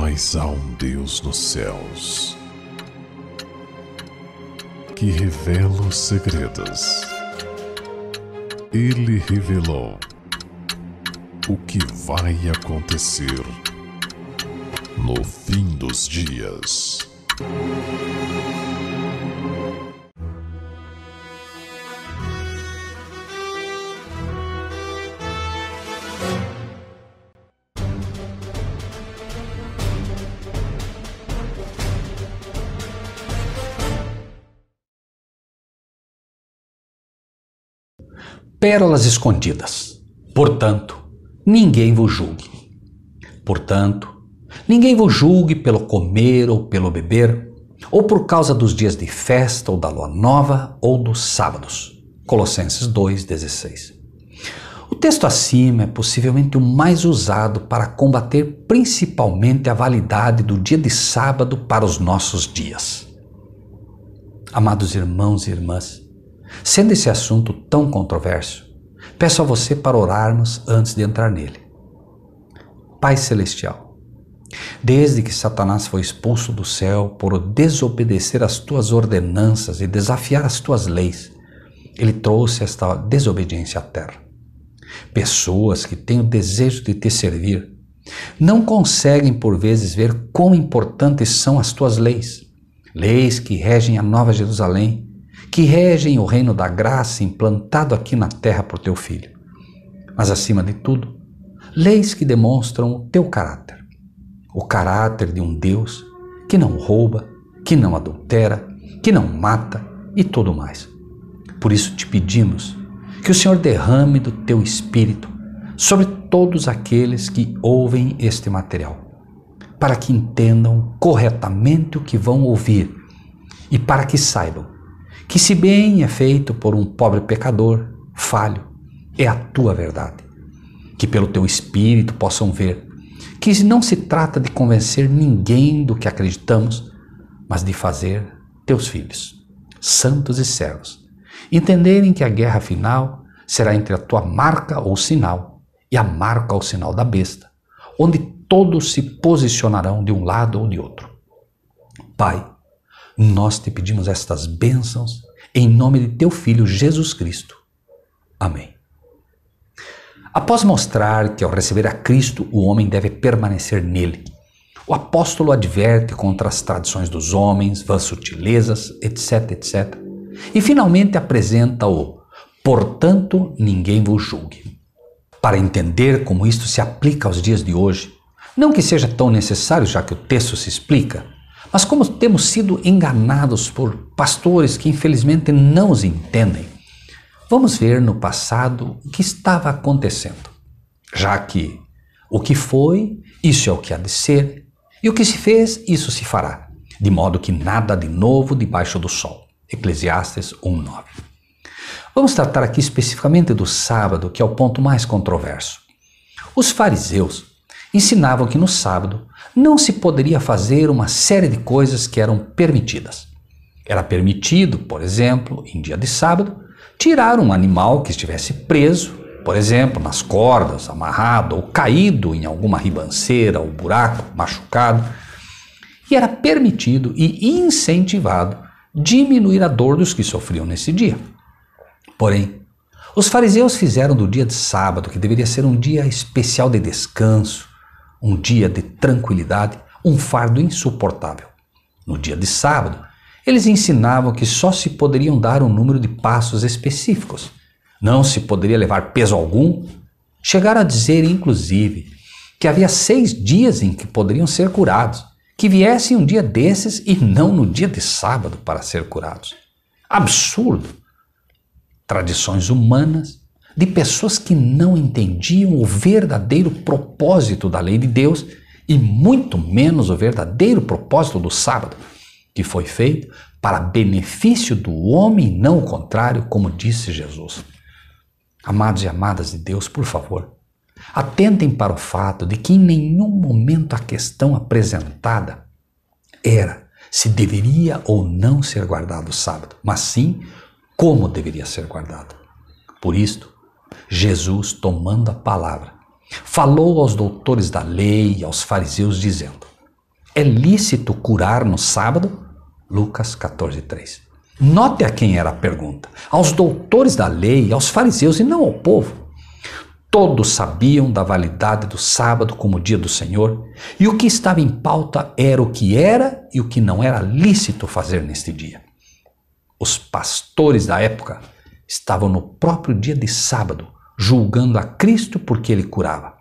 Mas há um Deus nos céus que revela os segredos. Ele revelou o que vai acontecer no fim dos dias. Pérolas escondidas. Portanto, ninguém vos julgue. Portanto, ninguém vos julgue pelo comer ou pelo beber, ou por causa dos dias de festa ou da lua nova ou dos sábados. Colossenses 2,16. O texto acima é possivelmente o mais usado para combater principalmente a validade do dia de sábado para os nossos dias. Amados irmãos e irmãs, sendo esse assunto tão controverso, peço a você para orarmos antes de entrar nele. Pai Celestial, desde que Satanás foi expulso do céu por desobedecer às tuas ordenanças e desafiar as tuas leis, ele trouxe esta desobediência à terra. Pessoas que têm o desejo de te servir não conseguem por vezes ver quão importantes são as tuas leis, leis que regem a Nova Jerusalém, que regem o reino da graça implantado aqui na terra por teu Filho. Mas acima de tudo, leis que demonstram o teu caráter. O caráter de um Deus que não rouba, que não adultera, que não mata e tudo mais. Por isso te pedimos que o Senhor derrame do teu Espírito sobre todos aqueles que ouvem este material, para que entendam corretamente o que vão ouvir e para que saibam que se bem é feito por um pobre pecador, falho, é a tua verdade. Que pelo teu Espírito possam ver que não se trata de convencer ninguém do que acreditamos, mas de fazer teus filhos, santos e servos, entenderem que a guerra final será entre a tua marca ou sinal e a marca ou sinal da besta, onde todos se posicionarão de um lado ou de outro. Pai, nós te pedimos estas bênçãos em nome de teu Filho Jesus Cristo. Amém. Após mostrar que ao receber a Cristo o homem deve permanecer nele, o apóstolo adverte contra as tradições dos homens, vãs sutilezas, etc, etc. E finalmente apresenta o portanto ninguém vos julgue. Para entender como isto se aplica aos dias de hoje, não que seja tão necessário já que o texto se explica, mas como temos sido enganados por pastores que infelizmente não os entendem, vamos ver no passado o que estava acontecendo. Já que o que foi, isso é o que há de ser, e o que se fez, isso se fará, de modo que nada de novo debaixo do sol. Eclesiastes 1:9. Vamos tratar aqui especificamente do sábado, que é o ponto mais controverso. Os fariseus ensinavam que no sábado não se poderia fazer uma série de coisas que eram permitidas. Era permitido, por exemplo, em dia de sábado, tirar um animal que estivesse preso, por exemplo, nas cordas, amarrado ou caído em alguma ribanceira ou buraco, machucado. E era permitido e incentivado diminuir a dor dos que sofriam nesse dia. Porém, os fariseus fizeram do dia de sábado, que deveria ser um dia especial de descanso, um dia de tranquilidade, um fardo insuportável. No dia de sábado, eles ensinavam que só se poderiam dar um número de passos específicos. Não se poderia levar peso algum. Chegaram a dizer, inclusive, que havia 6 dias em que poderiam ser curados, que viessem um dia desses e não no dia de sábado para ser curados. Absurdo! Tradições humanas de pessoas que não entendiam o verdadeiro propósito da lei de Deus e muito menos o verdadeiro propósito do sábado, que foi feito para benefício do homem e não o contrário, como disse Jesus. Amados e amadas de Deus, por favor, atentem para o fato de que em nenhum momento a questão apresentada era se deveria ou não ser guardado o sábado, mas sim como deveria ser guardado. Por isto, Jesus, tomando a palavra, falou aos doutores da lei e aos fariseus dizendo: É lícito curar no sábado? Lucas 14:3. Note a quem era a pergunta. Aos doutores da lei, aos fariseus e não ao povo. Todos sabiam da validade do sábado como dia do Senhor, e o que estava em pauta era o que era e o que não era lícito fazer neste dia. Os pastores da época estavam no próprio dia de sábado, julgando a Cristo porque ele curava.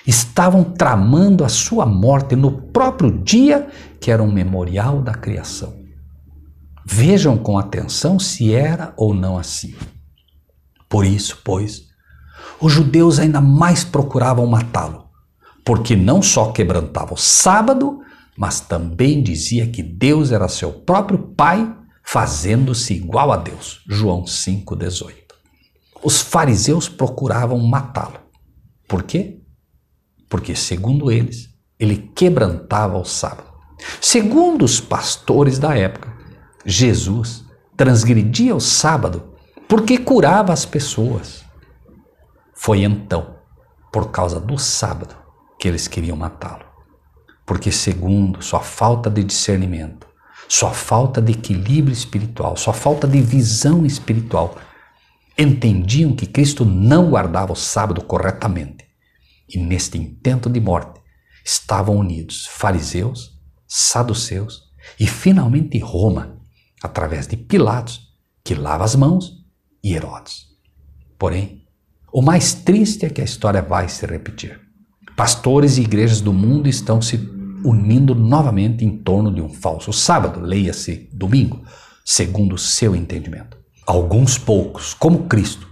Estavam tramando a sua morte no próprio dia que era um memorial da criação. Vejam com atenção se era ou não assim. Por isso, pois, os judeus ainda mais procuravam matá-lo, porque não só quebrantava o sábado, mas também dizia que Deus era seu próprio Pai, fazendo-se igual a Deus. João 5,18. Os fariseus procuravam matá-lo. Por quê? Porque, segundo eles, ele quebrantava o sábado. Segundo os pastores da época, Jesus transgredia o sábado porque curava as pessoas. Foi então, por causa do sábado, que eles queriam matá-lo. Porque, segundo sua falta de discernimento, sua falta de equilíbrio espiritual, sua falta de visão espiritual, entendiam que Cristo não guardava o sábado corretamente. E neste intento de morte estavam unidos fariseus, saduceus e finalmente Roma, através de Pilatos, que lava as mãos, e Herodes. Porém, o mais triste é que a história vai se repetir. Pastores e igrejas do mundo estão se unindo novamente em torno de um falso sábado, leia-se domingo, segundo o seu entendimento. Alguns poucos, como Cristo,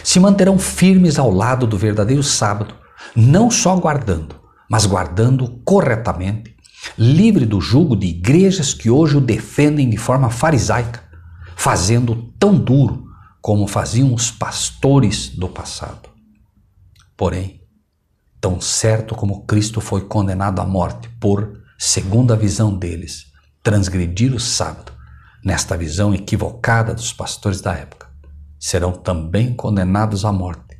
se manterão firmes ao lado do verdadeiro sábado, não só guardando, mas guardando corretamente, livre do jugo de igrejas que hoje o defendem de forma farisaica, fazendo tão duro como faziam os pastores do passado. Porém, tão certo como Cristo foi condenado à morte por, segundo a visão deles, transgredir o sábado, nesta visão equivocada dos pastores da época, serão também condenados à morte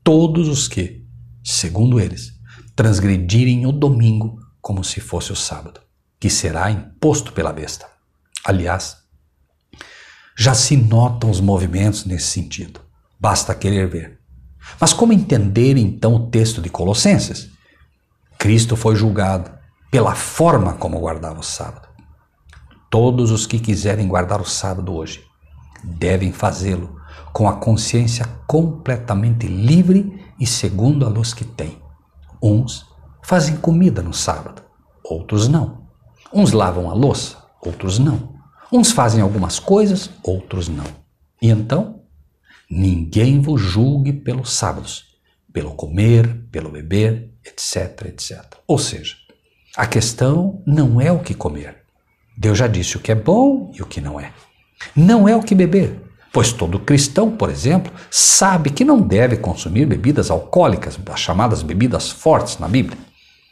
todos os que, segundo eles, transgredirem o domingo como se fosse o sábado, que será imposto pela besta. Aliás, já se notam os movimentos nesse sentido, basta querer ver. Mas como entender então o texto de Colossenses? Cristo foi julgado pela forma como guardava o sábado. Todos os que quiserem guardar o sábado hoje devem fazê-lo com a consciência completamente livre e segundo a luz que têm. Uns fazem comida no sábado, outros não. Uns lavam a louça, outros não. Uns fazem algumas coisas, outros não. E então, ninguém vos julgue pelos sábados, pelo comer, pelo beber, etc, etc. Ou seja, a questão não é o que comer. Deus já disse o que é bom e o que não é. Não é o que beber, pois todo cristão, por exemplo, sabe que não deve consumir bebidas alcoólicas, as chamadas bebidas fortes na Bíblia.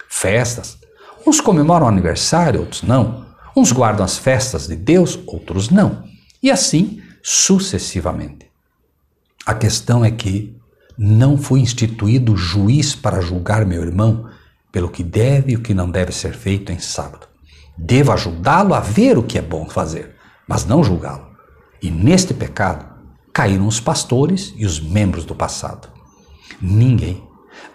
Festas. Uns comemoram aniversário, outros não. Uns guardam as festas de Deus, outros não. E assim sucessivamente. A questão é que não fui instituído juiz para julgar meu irmão pelo que deve e o que não deve ser feito em sábado. Devo ajudá-lo a ver o que é bom fazer, mas não julgá-lo. E neste pecado caíram os pastores e os membros do passado. Ninguém,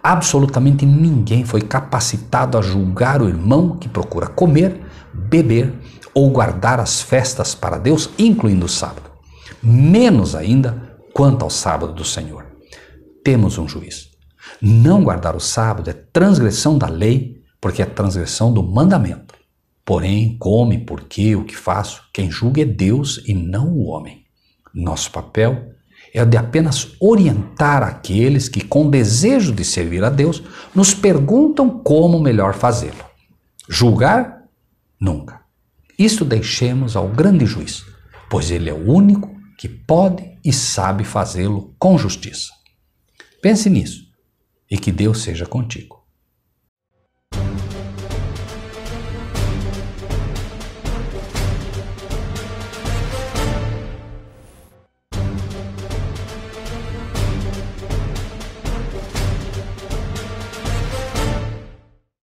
absolutamente ninguém foi capacitado a julgar o irmão que procura comer, beber ou guardar as festas para Deus, incluindo o sábado. Menos ainda quanto ao sábado do Senhor. Temos um juiz. Não guardar o sábado é transgressão da lei, porque é transgressão do mandamento. Porém, come, porque, o que faço, quem julga é Deus e não o homem. Nosso papel é o de apenas orientar aqueles que, com desejo de servir a Deus, nos perguntam como melhor fazê-lo. Julgar? Nunca. Isto deixemos ao grande juiz, pois ele é o único que pode e sabe fazê-lo com justiça. Pense nisso e que Deus seja contigo.